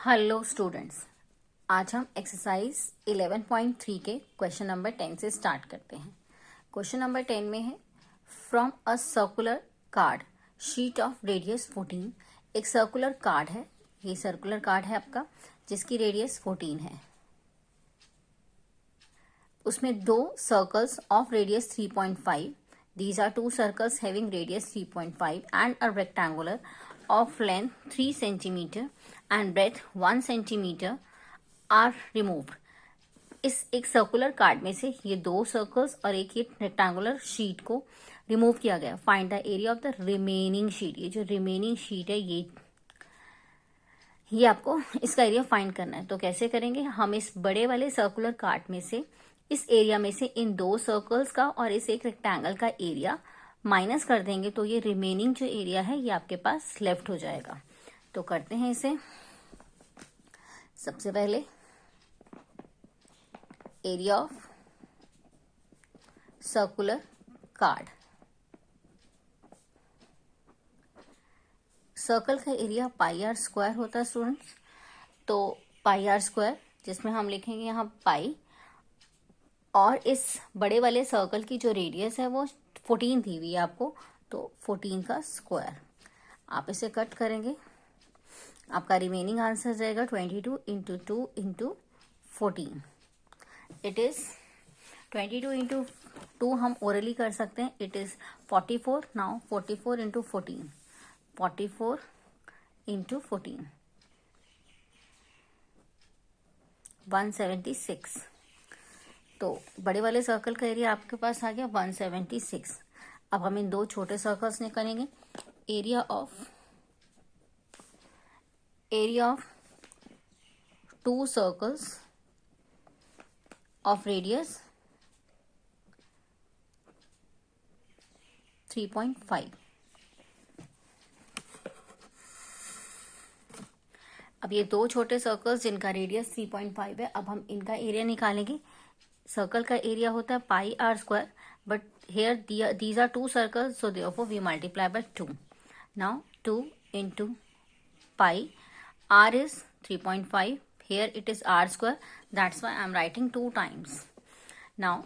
Hello students, आज हम exercise 11.3 के क्वेश्चन नंबर 10 से स्टार्ट करते हैं। क्वेश्चन नंबर 10 में है from a circular card sheet of radius 14। एक सर्कुलर कार्ड है, ये सर्कुलर कार्ड है आपका जिसकी रेडियस 14 है। उसमें दो circles of radius 3.5। These are two circles having radius 3.5 and a rectangular of length 3 centimeter and breadth 1 centimeter are removed। इस एक सर्कुलर कार्ड में से ये दो सर्कल्स और एक ये रेक्टेंगुलर शीट को रिमूव किया गया। Find the area of the remaining sheet. ये जो रिमेनिंग शीट है ये आपको इसका एरिया फाइंड करना है। तो कैसे करेंगे, हम इस बड़े वाले सर्कुलर कार्ड में से इस एरिया में से इन दो सर्कल्स का और इस एक रेक्टेंगल का एरिया माइनस कर देंगे तो ये रिमेनिंग जो एरिया है ये आपके पास लेफ्ट हो जाएगा। तो करते हैं इसे। सबसे पहले area of circular card. Circle का एरिया पाई आर स्क्वायर होता है स्टूडेंट्स। तो पाई आर स्क्वायर जिसमें हम लिखेंगे यहाँ पाई, और इस बड़े वाले सर्कल की जो रेडियस है वो 14 दी हुई है आपको, तो 14 का स्क्वायर। आप इसे कट करेंगे, आपका रिमेनिंग आंसर जाएगा 22 into 2 into 14। It is 22 into 2 हम ओरली कर सकते हैं। It is 44। Now 44 into 14, 44 into 14, 176। तो बड़े वाले सर्कल का एरिया आपके पास आ गया 176। अब हम इन दो छोटे सर्कल्स निकालेंगे। Area of two circles of radius 3.5। अब ये दो छोटे सर्कल्स जिनका रेडियस 3.5 है, अब हम इनका एरिया निकालेंगे। सर्कल का एरिया होता है pi r square, but here these are two circles, so therefore we multiply by 2. Now 2 into pi, r is 3.5, here it is r square, that's why I'm writing 2 times. Now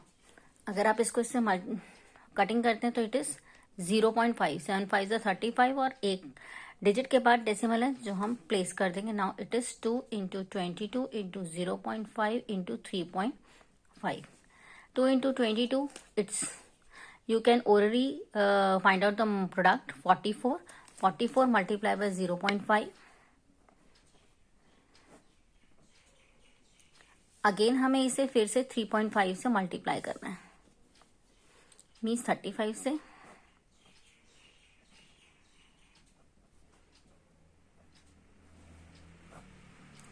अगर आप इसको इससे cutting करते हैं तो it is 0.5, 7 5 is 35 और एक digit के बाद डेसिमल है जो हम प्लेस कर देंगे। Now it is 2 into 22 into 0.5 into 3.5। 2 into 22, it's you can already find out the product 44 multiplied by 0.5। Again हमें इसे फिर से 3.5 से मल्टीप्लाई करना है, मीन्स 35 से।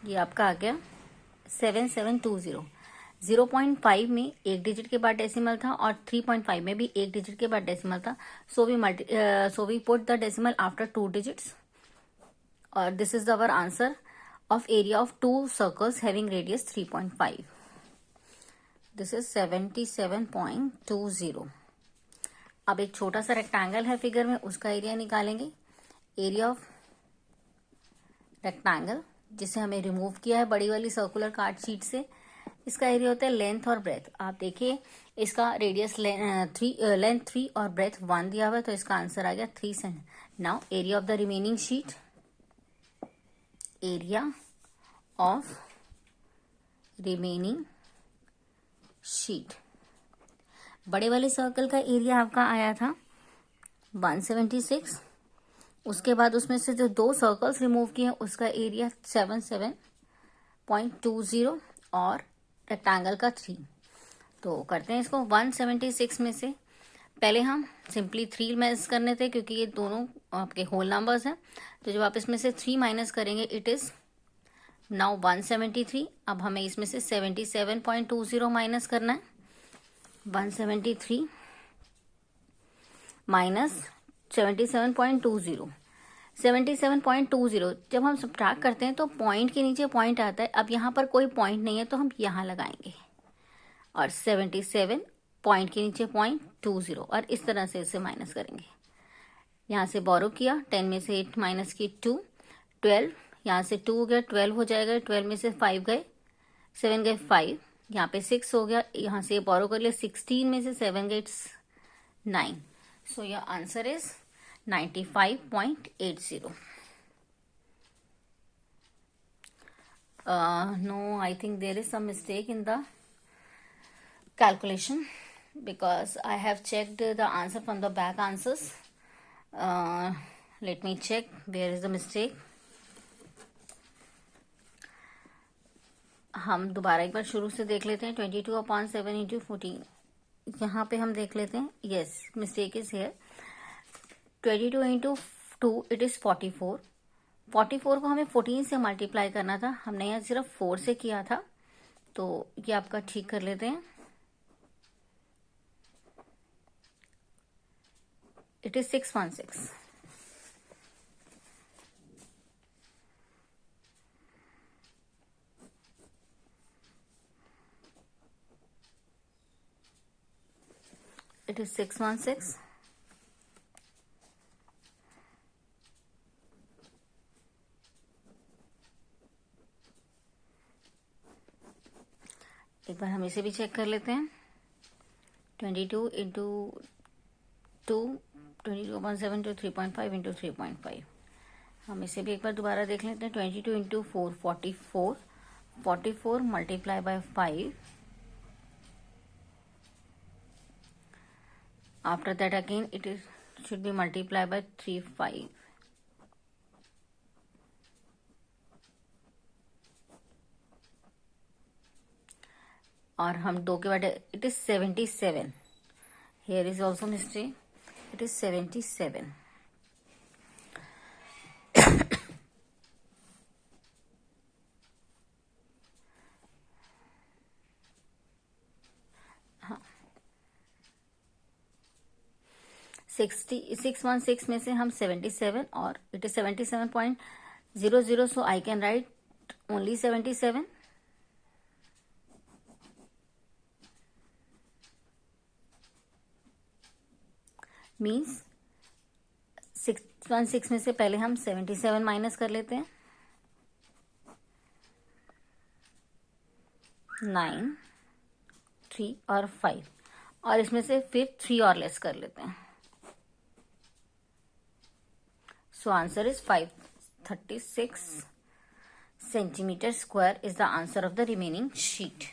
ये आपका आ गया 7720। 0.5 में एक डिजिट के बाद डेसिमल था और 3.5 में भी एक डिजिट के बाद डेसिमल था। So we put the decimal after 2 digits और this is our answer of area of two circles having radius 3.5। This is 77.20। अब एक छोटा सा रेक्टेंगल है फिगर में, उसका एरिया निकालेंगे। एरिया ऑफ रेक्टेंगल जिसे हमें रिमूव किया है बड़ी वाली सर्कुलर कार्ड शीट से, इसका एरिया होता है लेंथ और ब्रेथ। आप देखिए इसका रेडियस लेंथ 3 और ब्रेथ 1 दिया हुआ है, तो इसका आंसर आ गया 3 cent. Now area of the remaining sheet, area of remaining sheet, बड़े वाले सर्कल का एरिया आपका आया था 176। उसके बाद उसमें से जो दो सर्कल्स रिमूव किए उसका एरिया 77.20 और रेक्टेंगल का 3। तो करते हैं इसको। 176 में से पहले हम सिंपली 3 माइनस करने थे क्योंकि ये दोनों आपके होल नंबर्स हैं। तो जब आप इसमें से 3 माइनस करेंगे इट इज नाउ 173। अब हमें इसमें से 77.20 माइनस करना है। 173 माइनस 77.20, 77.20 जब हम सब्ट्रैक्ट करते हैं तो पॉइंट के नीचे पॉइंट आता है। अब यहाँ पर कोई पॉइंट नहीं है तो हम यहाँ लगाएंगे और 77 पॉइंट के नीचे 0.20 और इस तरह से इसे माइनस करेंगे। यहाँ से बोरो किया, 10 में से 8 माइनस की 2, 12 यहाँ से 2 हो गया, 12 हो जाएगा, 12 में से 5 गए, 7 गए 5, यहाँ पे 6 हो गया, यहाँ से बोरो कर लिया, 16 में से 7 गए 9. So your answer is 95.80. No, I think there is some mistake in the calculation because I have checked the answer from the back answers. Let me check where is the mistake. हम दोबारा एक बार शुरू से देख लेते हैं. 22/7 into 14 यहाँ पे हम देख लेते हैं. Yes, mistake is here. 22 into 2 it is 44. 44 को हमें 14 से मल्टीप्लाई करना था, हमने यहाँ सिर्फ 4 से किया था, तो ये आपका ठीक कर लेते हैं. It is 616. It is 616. एक बार हम इसे भी चेक कर लेते हैं. 22 इंटू 2, 22/7 टू 3.5 इंटू 3.5. हम इसे भी एक बार दोबारा देख लेते हैं. 22 into 4 44. 44 multiply by 5. After that again it is should be multiplied by 3 5. और हम 2 के बाद it is 77. Here is also mistake. It is 77. हाँ, 616 में से हम 77 और it is 77.00, so I can write only 77. Means 616 में से पहले हम 77 माइनस कर लेते हैं. 9, 3 और 5, और इसमें से फिर 3 और लेस कर लेते हैं. So answer is 536 centimetre square is the answer of the remaining sheet.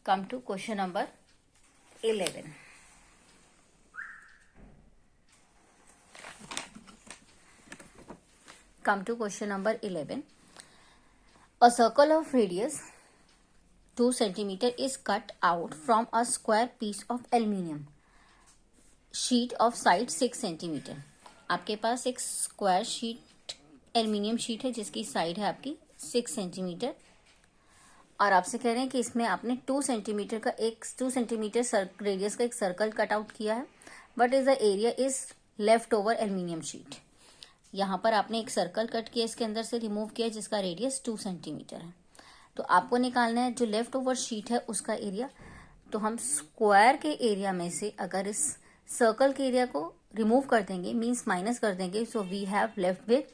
Come to question number 11. Come to question number 11. A circle of radius 2 centimeter is cut out from a square piece of aluminium sheet of side 6 centimeter. आपके पास एक square sheet aluminium sheet है जिसकी side है आपकी 6 centimetre, और आपसे कह रहे हैं कि इसमें आपने 2 सेंटीमीटर रेडियस का एक सर्कल कट आउट किया है. What is the area is left over aluminium sheet. यहाँ पर आपने एक सर्कल कट किया, इसके अंदर से रिमूव किया जिसका रेडियस 2 सेंटीमीटर है. तो आपको निकालना है जो लेफ्ट ओवर शीट है उसका एरिया. तो हम स्क्वायर के एरिया में से अगर इस सर्कल के एरिया को रिमूव कर देंगे, मीन्स माइनस कर देंगे, so we have left with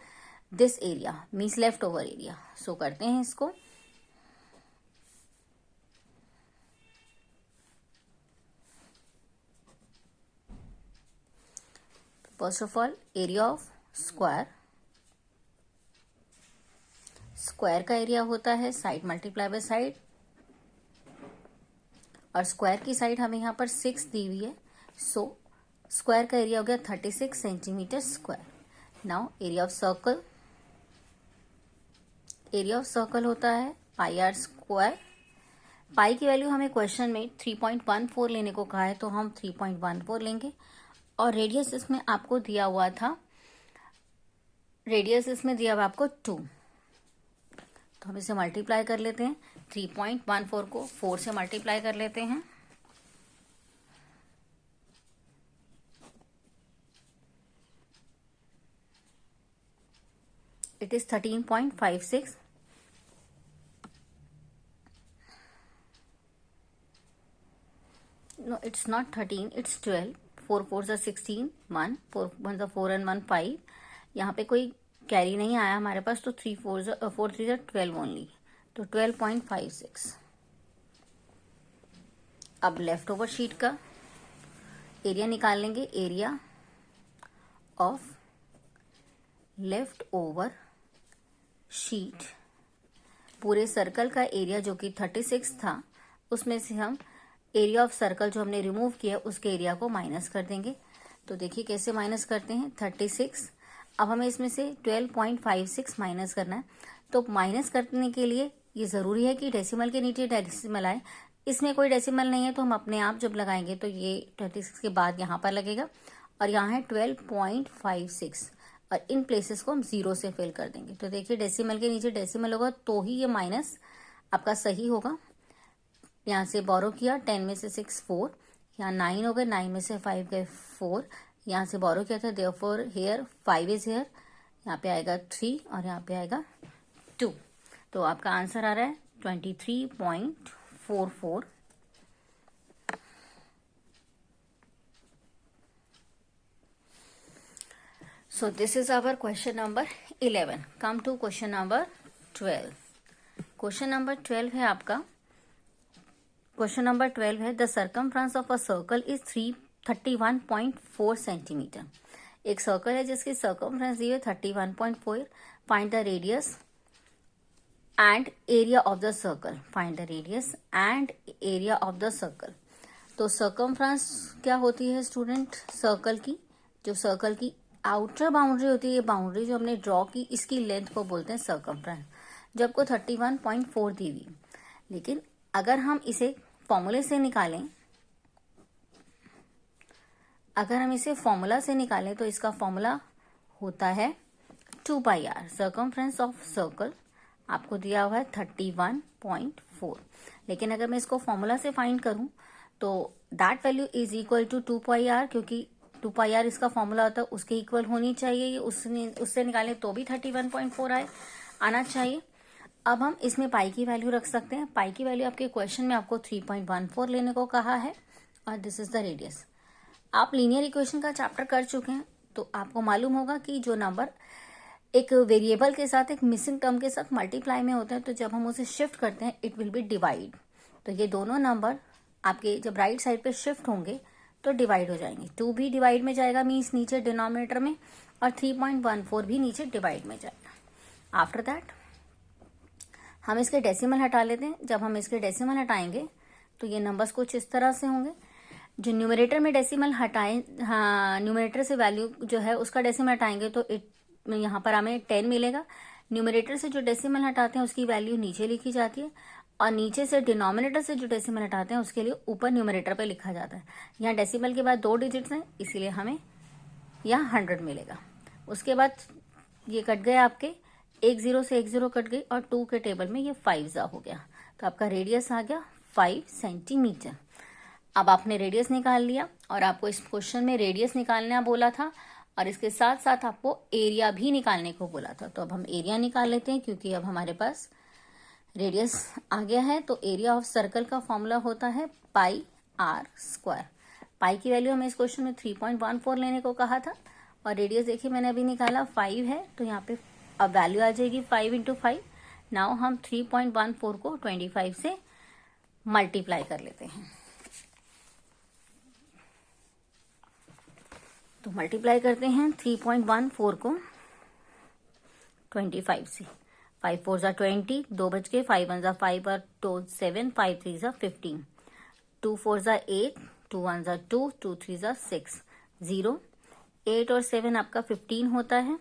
this area, means left over area. So करते हैं इसको. First of all area of square का एरिया होता है साइड मल्टीप्लाई बाय साइड, और स्क्वायर की साइड हमें यहाँ पर 6 दी हुई है. सो स्क्वायर का एरिया हो गया 36 centimetre square. Now area of circle होता है पाई आर स्क्वायर. पाई की वैल्यू हमें क्वेश्चन में 3.14 लेने को कहा है, तो हम 3.14 लेंगे. और रेडियस इसमें आपको दिया हुआ था, रेडियस इसमें दिया हुआ आपको 2, तो हम इसे मल्टीप्लाई कर लेते हैं. 3.14 को 4 से मल्टीप्लाई कर लेते हैं. It is 13.56. No, it's not 13, it's 12. 4 4 16, 1 4 1 4 and 1 5. यहाँ पे कोई कैरी नहीं आया हमारे पास, तो 4 3 12 ओनली, तो 12.56। अब लेफ्ट ओवर शीट का एरिया निकाल लेंगे। Area of left over sheet, पूरे सर्कल का एरिया जो कि 36 था, उसमें से हम एरिया ऑफ सर्कल जो हमने रिमूव किया उसके एरिया को माइनस कर देंगे। तो देखिए कैसे माइनस करते हैं। 36, अब हमें इसमें से 12.56 माइनस करना है। तो माइनस करने के लिए ये जरूरी है कि डेसिमल के नीचे डेसिमल आए। इसमें कोई डेसिमल नहीं है, तो हम अपने आप जब लगाएंगे तो ये 36 के बाद यहाँ पर लगेगा, और यहाँ है 12.56, और इन प्लेसेस को हम 0 से फिल कर देंगे। तो देखिए डेसिमल के नीचे डेसिमल होगा तो ही ये माइनस आपका सही होगा। यहाँ से बोरो किया, 10 में से 6 4, यहाँ 9 हो गए, 9 में से 5 गए 4, यहाँ से बोरो किया था, देयरफॉर हियर 5 इज हियर, यहाँ पे आएगा 3 और यहाँ पे आएगा 2। तो आपका आंसर आ रहा है 23.44। So this is our question number 11. Come to question number 12. Question number 12 है आपका, क्वेश्चन नंबर 12 है, the circumference of a circle is 31.4 centimetre. एक सर्कल है जिसकी सर्कमफ्रेंस दी है 31.4। Find the radius and area of the circle. Find the radius and area of the circle. तो circumference क्या होती है स्टूडेंट? सर्कल की, जो सर्कल की आउटर बाउंड्री होती है, ये बाउंड्री जो हमने ड्रॉ की, इसकी लेंथ को बोलते हैं सर्कमफ्रेंस, जो आपको 31.4 दी हुई। लेकिन अगर हम इसे फॉर्मूले से निकालें, तो इसका फॉर्मूला होता है 2 pi are. Circumference of circle आपको दिया हुआ है 31.4, लेकिन अगर मैं इसको फॉर्मूला से फाइंड करूं तो that value is equal to 2 pi r, क्योंकि 2 पाई आर इसका फॉर्मूला होता है, उसके इक्वल होनी चाहिए। उससे निकालें तो भी 31.4 आना चाहिए। अब हम इसमें पाई की वैल्यू रख सकते हैं। पाई की वैल्यू आपके क्वेश्चन में आपको 3.14 लेने को कहा है, और दिस इज द रेडियस। आप लीनियर इक्वेशन का चैप्टर कर चुके हैं, तो आपको मालूम होगा कि जो नंबर एक वेरिएबल के साथ, एक मिसिंग टर्म के साथ मल्टीप्लाई में होता है, तो जब हम उसे शिफ्ट करते हैं इट विल बी डिवाइड। तो ये दोनों नंबर आपके जब राइट साइड पे शिफ्ट होंगे तो डिवाइड हो जाएंगे। 2 भी डिवाइड में जाएगा, मीन्स नीचे डिनोमिनेटर में, और 3.14 भी नीचे डिवाइड में जाएगा। आफ्टर दैट हम इसके डेसिमल हटा लेते हैं। जब हम इसके डेसिमल हटाएंगे तो ये नंबर्स कुछ इस तरह से होंगे। जो न्यूमरेटर में डेसिमल हटाएं, हाँ, न्यूमरेटर से वैल्यू जो है उसका डेसिमल हटाएंगे तो यहाँ पर हमें 10 मिलेगा। न्यूमरेटर से जो डेसिमल हटाते हैं उसकी वैल्यू नीचे लिखी जाती है, और नीचे से डिनोमिनेटर से जो डेसिमल हटाते हैं उसके लिए ऊपर न्यूमरेटर पे लिखा जाता है। यहाँ डेसिमल के बाद 2 डिजिट्स हैं, इसीलिए हमें यहाँ 100 मिलेगा। उसके बाद ये कट गए आपके, 1 0 से 1 0 कट गई, और 2 के टेबल में ये 5 हो गया, तो आपका रेडियस आ गया 5 सेंटीमीटर। अब आपने रेडियस निकाल लिया, और आपको इस क्वेश्चन में रेडियस निकालना बोला था, और इसके साथ साथ आपको एरिया भी निकालने को बोला था। तो अब हम एरिया निकाल लेते हैं, क्योंकि अब हमारे पास रेडियस आ गया है। तो एरिया ऑफ सर्कल का फॉर्मूला होता है पाई आर स्क्वायर। पाई की वैल्यू हमें इस क्वेश्चन में 3.14 लेने को कहा था, और रेडियस देखिए मैंने अभी निकाला 5 है, तो यहाँ पे अब वैल्यू आ जाएगी 5 × 5। नाउ हम 3.14 को 25 से मल्टीप्लाई कर लेते हैं। तो मल्टीप्लाई करते हैं 3.14 को 25 से। 5 4 ज़ा 20, 2 बच के, 5 1 ज़ा 5 और 2 7, 5 3 ज़ा 15, 2 4 ज़ा 8, 2 1 ज़ा 2, 2 3 ज़ा 6, 0, 8 और 7 आपका 15 होता है,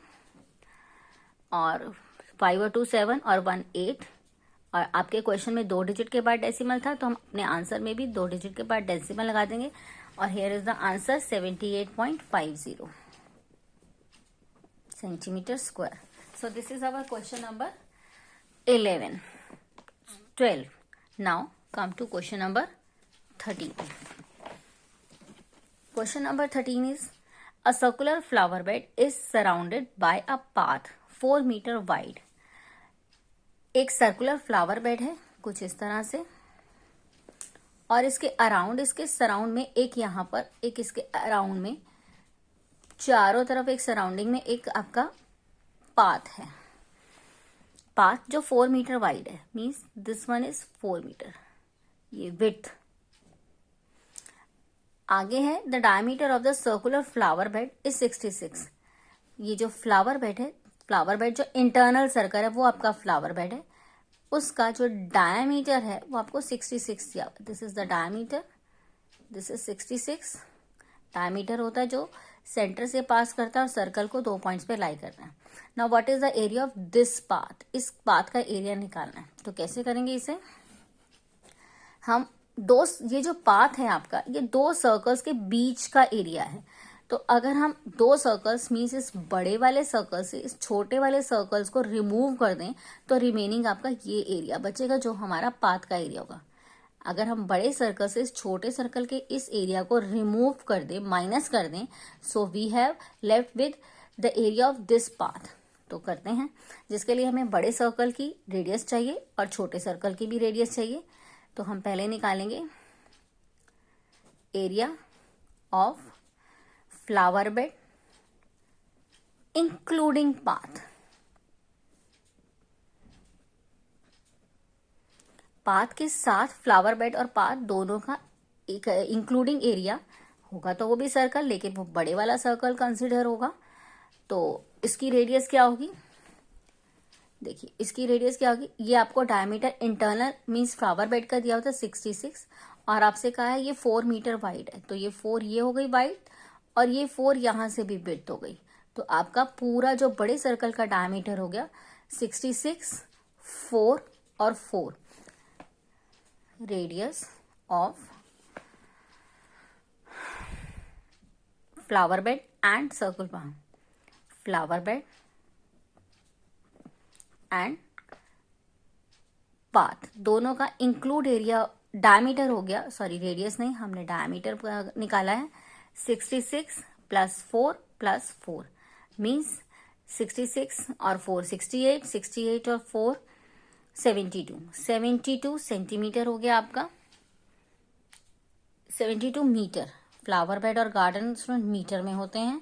और 5 और 2 7 और 1 8। और आपके क्वेश्चन में 2 डिजिट के बाद डेसिमल था, तो हम अपने आंसर में भी 2 डिजिट के बाद डेसिमल लगा देंगे, और here is the answer 78.50 centimetre square. So this is our question number 11 12। Now come to question number 13। Question number 13 is a circular flower bed is surrounded by a path 4 metre wide. एक circular flower bed है कुछ इस तरह से, और इसके around, इसके surround में एक, यहाँ पर एक, इसके अराउंड में चारों तरफ एक सराउंडिंग में एक आपका पाथ है, पाथ जो 4 मीटर वाइड है, means this one is 4 metre, ये विड्थ। आगे है the diameter of the circular flower bed is 66। ये जो फ्लावर बेड है, फ्लावर बेड जो इंटरनल सर्कल है वो आपका फ्लावर बेड है, उसका जो डायमीटर है वो आपको 66 दिया। This is the diameter, this is 66। Diameter होता है जो सेंटर से पास करता है और सर्कल को 2 पॉइंट्स पे लाई करना है। Now what is the area of this path, इस पाथ का एरिया निकालना है। तो कैसे करेंगे इसे हम, ये जो पाथ है आपका, ये 2 सर्कल्स के बीच का एरिया है। तो अगर हम 2 सर्कल्स मीन्स इस बड़े वाले सर्कल से इस छोटे वाले सर्कल्स को रिमूव कर दें तो रिमेनिंग आपका ये एरिया बचेगा जो हमारा पाथ का एरिया होगा। अगर हम बड़े सर्कल से इस छोटे सर्कल के इस एरिया को रिमूव कर दें, माइनस कर दें, so we have left with the area of this path. तो करते हैं, जिसके लिए हमें बड़े सर्कल की रेडियस चाहिए और छोटे सर्कल की भी रेडियस चाहिए। तो हम पहले निकालेंगे area of flower bed including path. Path के साथ फ्लावर बेड और पाथ दोनों का एक इंक्लूडिंग एरिया होगा, तो वो भी सर्कल, लेकिन वो बड़े वाला सर्कल कंसिडर होगा। तो इसकी रेडियस क्या होगी, देखिए इसकी रेडियस क्या होगी, ये आपको diameter internal means flower bed का दिया होता है 66, और आपसे कहा है ये 4 मीटर वाइड है, तो ये 4 ये हो गई वाइड और ये 4 यहां से भी विड्थ हो गई। तो आपका पूरा जो बड़े सर्कल का डायमीटर हो गया 66, 4 और 4 radius of flower bed and circle path, flower bed and path दोनों का इंक्लूड एरिया डायमीटर हो गया, सॉरी रेडियस नहीं, हमने डायमीटर निकाला है 66 प्लस 4 प्लस 4 मीन्स 66 और 4 68, 68 और 4 72 सेंटीमीटर हो गया आपका, 72 मीटर। फ्लावर बेड और गार्डन मीटर में होते हैं,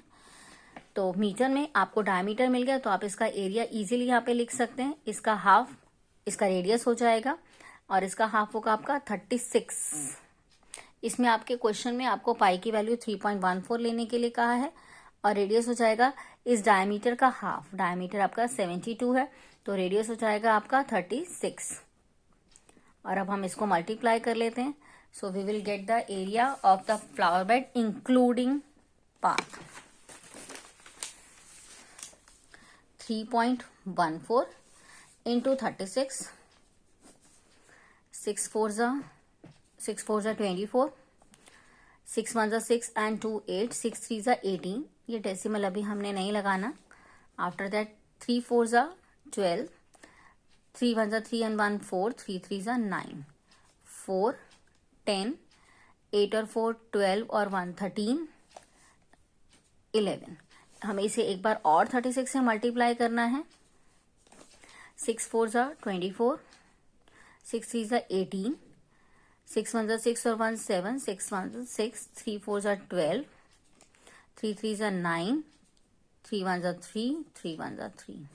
तो मीटर में आपको डायमीटर मिल गया, तो आप इसका एरिया इजीली यहाँ पे लिख सकते हैं। इसका हाफ इसका रेडियस हो जाएगा और इसका हाफ होगा आपका 36। इसमें आपके क्वेश्चन में आपको पाई की वैल्यू 3.14 लेने के लिए कहा है और रेडियस हो जाएगा इस डायमीटर का हाफ। डायमीटर आपका 72 है, तो रेडियस हो जाएगा आपका 36। और अब हम इसको मल्टीप्लाई कर लेते हैं, so we will get the area of the flower bed including path 3.14 into 36, 6 4s are 24, 6 1s are 6 and 2 8, 6 3s are 18। ये डेसिमल अभी हमने नहीं लगाना। After that 3 4s are 12, 3 1s are 3 and 1 4, 3 3s are 9, 4 10, 8 और 4 12 और 1 13, 11। हमें इसे एक बार और 36 से मल्टीप्लाई करना है। 6 4s are 24, 6 3s are 18, 6 1s are 6 और 1 7, 6 1s are 6, 3 4s are 12, 3 3s are 9, 3 1s are 3, 3 1s are 3।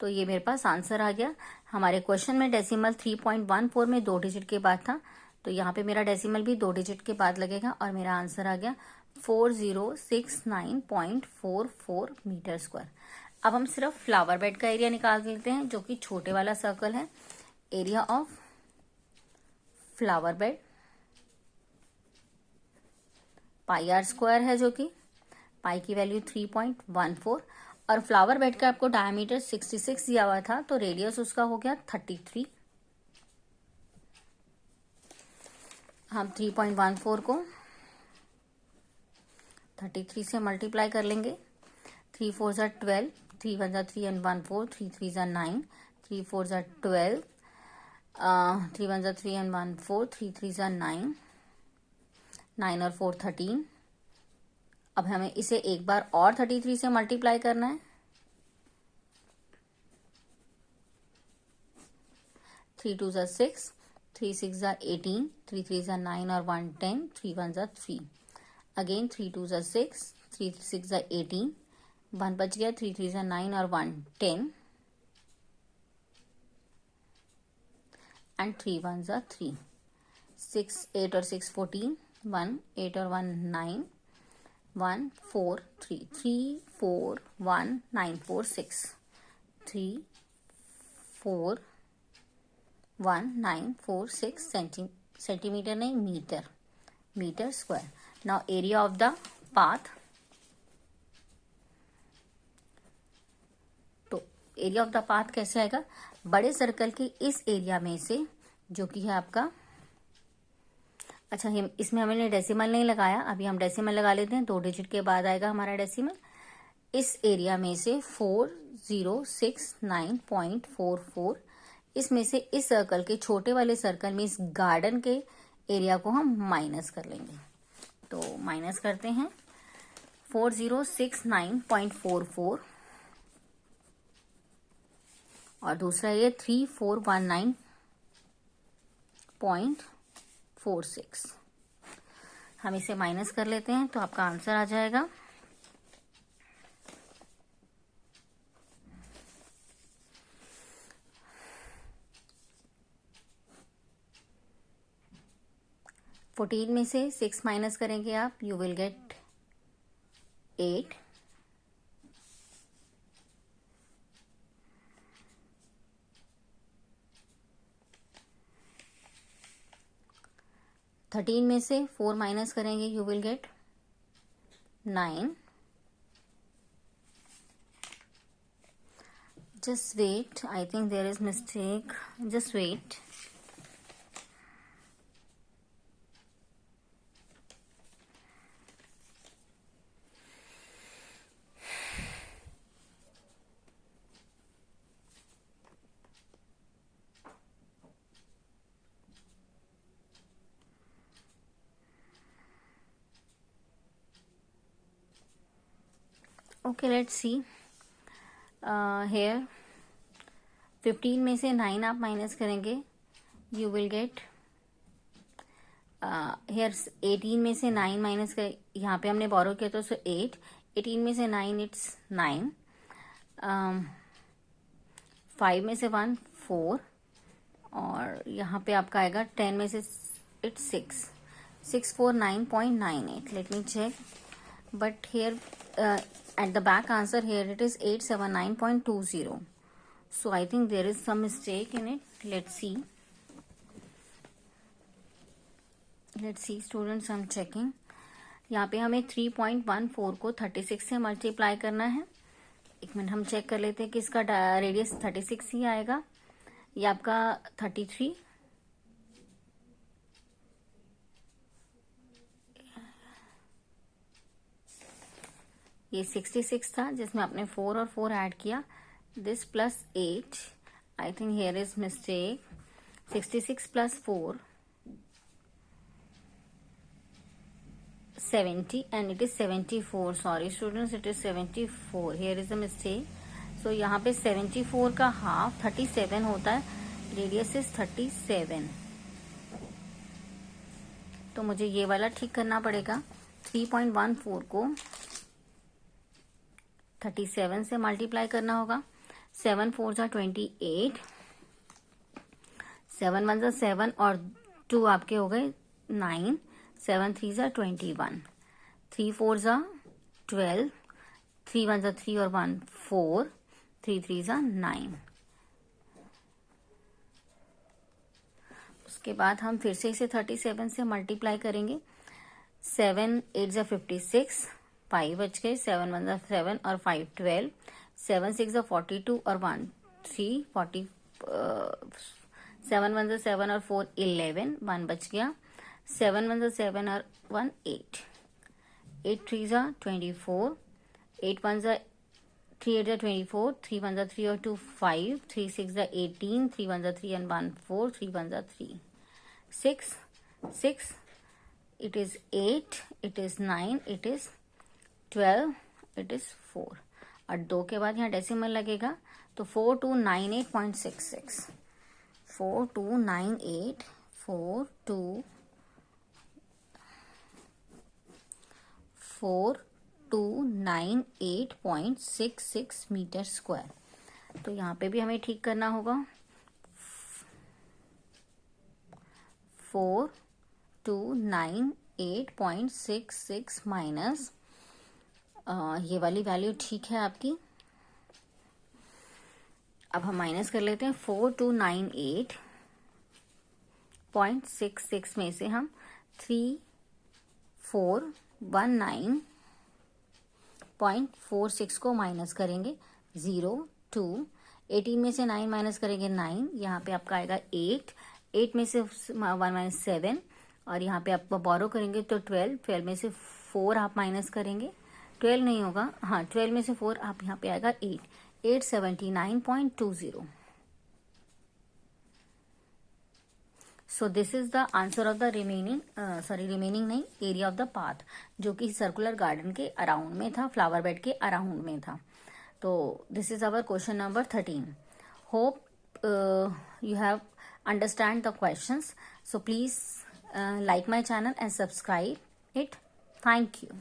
तो ये मेरे पास आंसर आ गया। हमारे क्वेश्चन में डेसिमल 3.14 में 2 डिजिट के बाद था, तो यहाँ पे मेरा डेसिमल भी 2 डिजिट के बाद लगेगा और मेरा आंसर आ गया 4069.44 मीटर स्क्वायर। अब हम सिर्फ फ्लावर बेड का एरिया निकाल लेते हैं, जो कि छोटे वाला सर्कल है। Area of flower bed pi r square है, जो कि पाई की वैल्यू 3.14 और फ्लावर बेड का आपको डायमीटर 66 दिया हुआ था, तो रेडियस उसका हो गया 33। हम 3.14 को 33 से मल्टीप्लाई कर लेंगे। 3 4s are 12, 3 1s are 3 and 1 4, 3 3s are 9, 3 4s are 12, 3 1s are 3 and 1 4, 3 3s are 9, 9 और 4 13। अब हमें इसे एक बार और 33 से मल्टीप्लाई करना है। 3 2s are 6, 3 6 are 18, 3 3 are 9 or 1 10, 3 1 are 3. Again 3 2 are 6, 3 6 are 18, 1 बच गया, 3 3 are 9 or 1 10 and 3 1 are 3. 6 8 or 6 14, 1 8 or 1 9, 1 4 3 3 4 1 9 4 6, 3 4 1 9 4 6 centimeter नहीं metre square. Now area of the path. तो एरिया ऑफ द पाथ कैसे आएगा? बड़े सर्कल के इस एरिया में से जो कि है आपका, अच्छा इसमें हमने डेसिमल नहीं लगाया, अभी हम डेसिमल लगा लेते हैं. 2 डिजिट के बाद आएगा हमारा डेसिमल. इस एरिया में से 4069.44, इसमें से इस सर्कल के छोटे वाले सर्कल में इस गार्डन के एरिया को हम माइनस कर लेंगे. तो माइनस करते हैं. 4069.44 और दूसरा ये 3419.46. हम इसे माइनस कर लेते हैं तो आपका आंसर आ जाएगा 14 में से 6 माइनस करेंगे आप, यू विल गेट 8. थर्टीन में से 4 माइनस करेंगे, you will get 9. Just wait, I think there is mistake. Just wait. Okay, let's see. Here 15 में से 9 आप माइनस करेंगे, यू विल गेट हेयर 18 में से 9 माइनस कर, यहाँ पे हमने बोरो किया तो 8. 18 में से 9 इट्स 9. 5 में से 1 4 और यहाँ पे आपका आएगा 10 में से it's 6. 649.98. Let me check, but here at the back answer here it is 879.20. So I think there is some mistake in it. Let's see students, I'm checking. यहाँ पे हमें 3.14 को 36 से मल्टीप्लाई करना है. एक मिनट हम चेक कर लेते हैं कि इसका रेडियस 36 ही आएगा. ये आपका 33, ये 66 था जिसमें आपने 4 और 4 ऐड किया. This plus 8, I think here is mistake. 66 plus 4 70 and it is 74. Sorry students, it is 74. Here is a mistake. So यहाँ पे 74 का हाफ 37 होता है. Radius is 37. तो मुझे ये वाला ठीक करना पड़ेगा. 3.14 को 37 से मल्टीप्लाई करना होगा. 7 4 जा 28, 7 1 जा 7 और 2 आपके हो गए 9, 7 3 जा 21, 3 4 जा 12, 3 1 जा 3 और 1 4, 3 3 जा 9. उसके बाद हम फिर से इसे 37 से मल्टीप्लाई करेंगे. 7 8 जा 56, 5 बच गए. 7 1 जा 7 और 5 12, 7 6 जा 42 और 1 3 40, 7 1 जा 7 और 4 11, 1 बच गया. 7 1 जा 7 और 1 8, 8 3 जा 24, 8 1 जा 3 8 जा 24, 3 1 जा 3 और 2 5, 3 6 जा 18, 3 1 जा 3 and 1 4, 3 1 जा 3, 6 6, it is 8, it is 9, it is 12, it is 4. और 2 के बाद यहाँ डेसिमल लगेगा तो 4298.66. 4298, 4298.66 मीटर स्क्वायर। तो यहाँ पे भी हमें ठीक करना होगा। 4298.66 माइनस ये वाली वैल्यू ठीक है आपकी। अब हम माइनस कर लेते हैं। 4298.66 में से हम 3419.46 को माइनस करेंगे। 0 2 18 में से 9 माइनस करेंगे 9, यहाँ पे आपका आएगा 8 में से 1 माइनस 7, और यहाँ पे आप बोरो करेंगे तो 12 में से 4 आप माइनस करेंगे। 12 नहीं होगा, हाँ 12 में से 4 आप यहाँ पे आएगा 879.20। सो this is the answer of the remaining नहीं, एरिया ऑफ द पाथ, जो कि सर्कुलर गार्डन के अराउंड में था, फ्लावर बेड के अराउंड में था। तो this is our question number 13। Hope you have understand the questions. So please like my channel and subscribe it. Thank you.